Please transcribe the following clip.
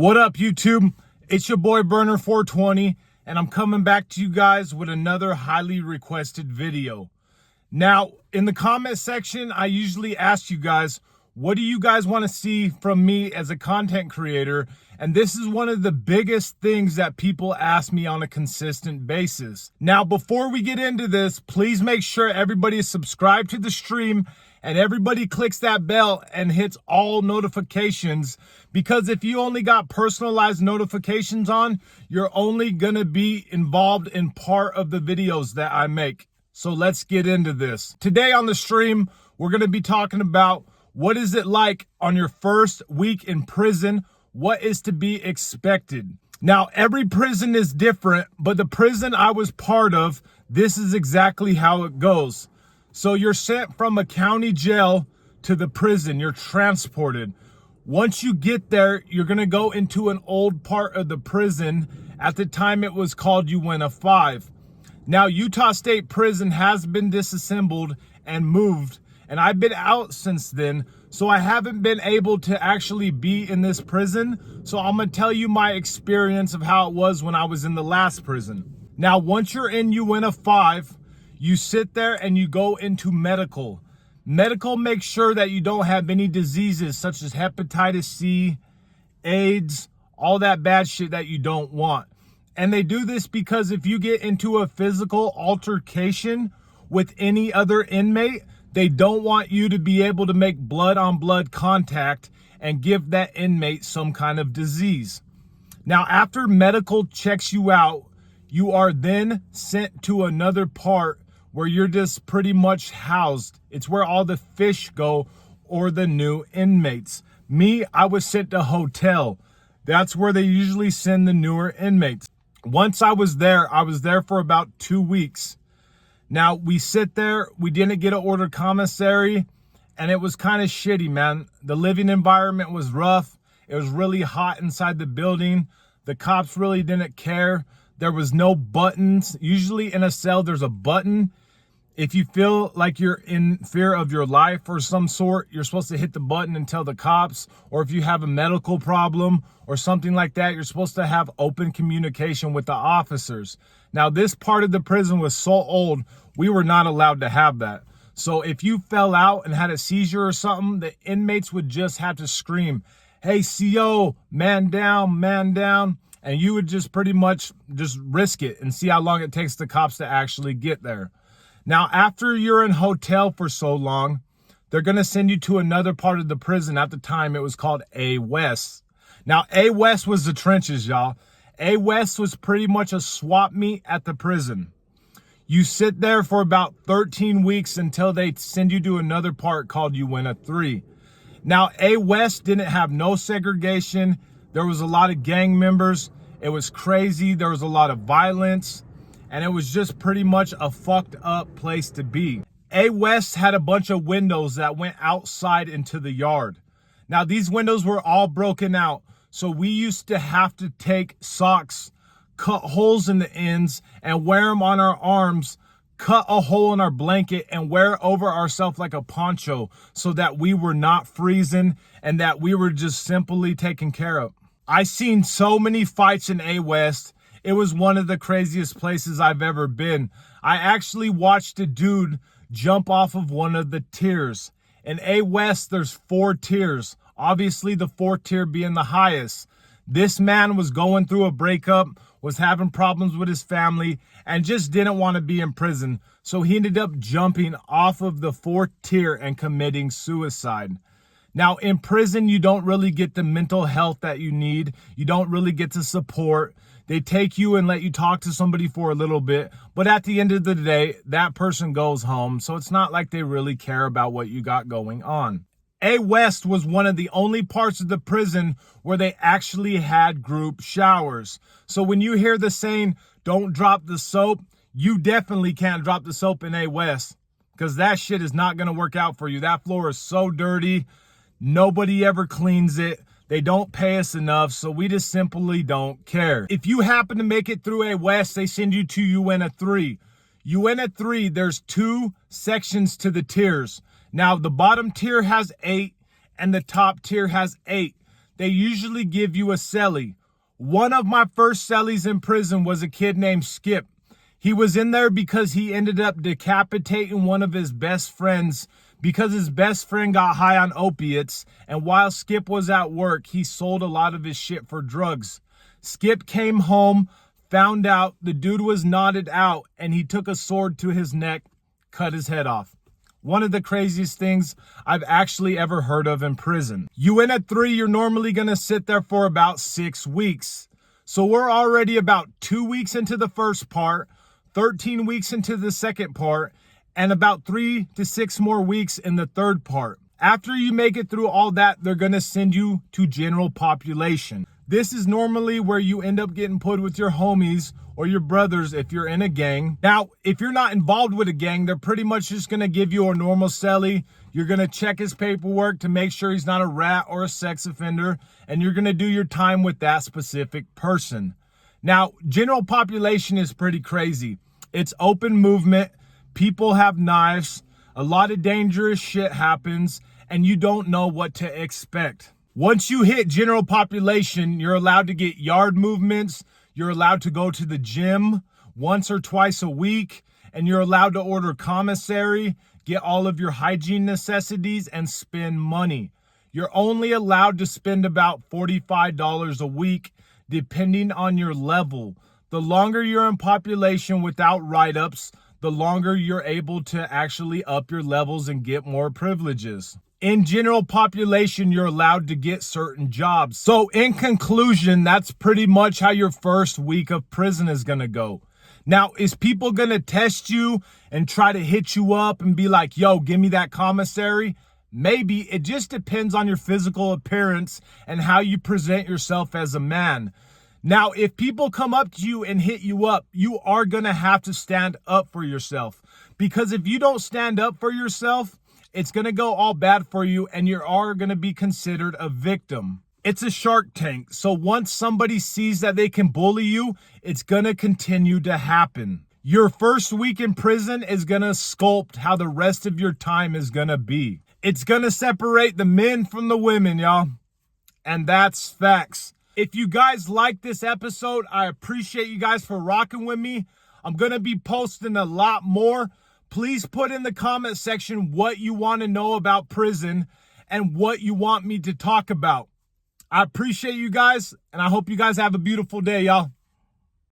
What up, YouTube? It's your boy Burner420, and I'm coming back to you guys with another highly requested video. Now, in the comment section, I usually ask you guys, what do you guys want to see from me as a content creator? And this is one of the biggest things that people ask me on a consistent basis. Now, before we get into this, please make sure everybody is subscribed to the stream and everybody clicks that bell and hits all notifications, because if you only got personalized notifications on, you're only gonna be involved in part of the videos that I make. So let's get into this. Today on the stream, we're gonna be talking about what is it like on your first week in prison, what is to be expected. Now, every prison is different, but the prison I was part of, this is exactly how it goes. So you're sent from a county jail to the prison. You're transported. Once you get there, you're going to go into an old part of the prison. At the time, it was called Uinta 5. Now, Utah State Prison has been disassembled and moved, and I've been out since then, so I haven't been able to actually be in this prison. So I'm going to tell you my experience of how it was when I was in the last prison. Now, once you're in Uinta 5, you sit there and you go into medical. Medical makes sure that you don't have any diseases such as hepatitis C, AIDS, all that bad shit that you don't want. And they do this because if you get into a physical altercation with any other inmate, they don't want you to be able to make blood-on-blood contact and give that inmate some kind of disease. Now, after medical checks you out, you are then sent to another part where you're just pretty much housed. It's where all the fish go, or the new inmates. Me, I was sent to hotel. That's where they usually send the newer inmates. Once I was there for about 2 weeks. Now, we sit there, we didn't get an order commissary, and it was kind of shitty, man. The living environment was rough. It was really hot inside the building. The cops really didn't care. There was no buttons. Usually in a cell, there's a button. If you feel like you're in fear of your life or some sort, you're supposed to hit the button and tell the cops. Or if you have a medical problem or something like that, you're supposed to have open communication with the officers. Now, this part of the prison was so old, we were not allowed to have that. So if you fell out and had a seizure or something, the inmates would just have to scream, "Hey, CO, man down, man down." And you would just pretty much just risk it and see how long it takes the cops to actually get there. Now, after you're in hotel for so long, they're going to send you to another part of the prison. At the time, it was called A West. Now, A West was the trenches, y'all. A West was pretty much a swap meet at the prison. You sit there for about 13 weeks until they send you to another part called Uinta 3. Now, A West didn't have no segregation. There was a lot of gang members. It was crazy. There was a lot of violence. And it was just pretty much a fucked up place to be. A West had a bunch of windows that went outside into the yard. Now, these windows were all broken out. So we used to have to take socks, cut holes in the ends, and wear them on our arms, cut a hole in our blanket, and wear it over ourselves like a poncho so that we were not freezing and that we were just simply taken care of. I seen so many fights in A West. It was one of the craziest places I've ever been. I actually watched a dude jump off of one of the tiers. In A West, there's 4 tiers. Obviously, the 4th tier being the highest. This man was going through a breakup, was having problems with his family, and just didn't want to be in prison. So he ended up jumping off of the 4th tier and committing suicide. Now, in prison, you don't really get the mental health that you need. You don't really get the support. They take you and let you talk to somebody for a little bit. But at the end of the day, that person goes home. So it's not like they really care about what you got going on. A West was one of the only parts of the prison where they actually had group showers. So when you hear the saying, "Don't drop the soap," you definitely can't drop the soap in A West, because that shit is not going to work out for you. That floor is so dirty. Nobody ever cleans it. They don't pay us enough, so we just simply don't care. If you happen to make it through A West, they send you to Uinta 3. Uinta 3, there's 2 sections to the tiers. Now, the bottom tier has 8 and the top tier has 8. they usually give you a cellie. One of my first cellies in prison was a kid named Skip. He was in there because he ended up decapitating one of his best friends because his best friend got high on opiates, and while Skip was at work, he sold a lot of his shit for drugs. Skip came home, found out the dude was knotted out, and he took a sword to his neck, cut his head off. One of the craziest things I've actually ever heard of in prison. You in at 3, you're normally going to sit there for about 6 weeks. So we're already about 2 weeks into the first part, 13 weeks into the second part, and about 3 to 6 more weeks in the third part. After you make it through all that, they're going to send you to general population. This is normally where you end up getting put with your homies or your brothers if you're in a gang. Now, if you're not involved with a gang, they're pretty much just going to give you a normal cellie. You're going to check his paperwork to make sure he's not a rat or a sex offender, and you're going to do your time with that specific person. Now, general population is pretty crazy. It's open movement. People have knives. A lot of dangerous shit happens, and you don't know what to expect. Once you hit general population, you're allowed to get yard movements. You're allowed to go to the gym once or twice a week, and you're allowed to order commissary, get all of your hygiene necessities, and spend money. You're only allowed to spend about $45 a week, depending on your level. The longer you're in population without write-ups, the longer you're able to actually up your levels and get more privileges. In general population, you're allowed to get certain jobs. So in conclusion, that's pretty much how your first week of prison is going to go. Now, is people going to test you and try to hit you up and be like, yo, give me that commissary? Maybe. It just depends on your physical appearance and how you present yourself as a man. Now, if people come up to you and hit you up, you are going to have to stand up for yourself. Because if you don't stand up for yourself, it's going to go all bad for you and you are going to be considered a victim. It's a Shark Tank. So once somebody sees that they can bully you, it's going to continue to happen. Your first week in prison is going to sculpt how the rest of your time is going to be. It's going to separate the men from the women, y'all. And that's facts. If you guys like this episode, I appreciate you guys for rocking with me. I'm going to be posting a lot more. Please put in the comment section what you want to know about prison and what you want me to talk about. I appreciate you guys, and I hope you guys have a beautiful day, y'all.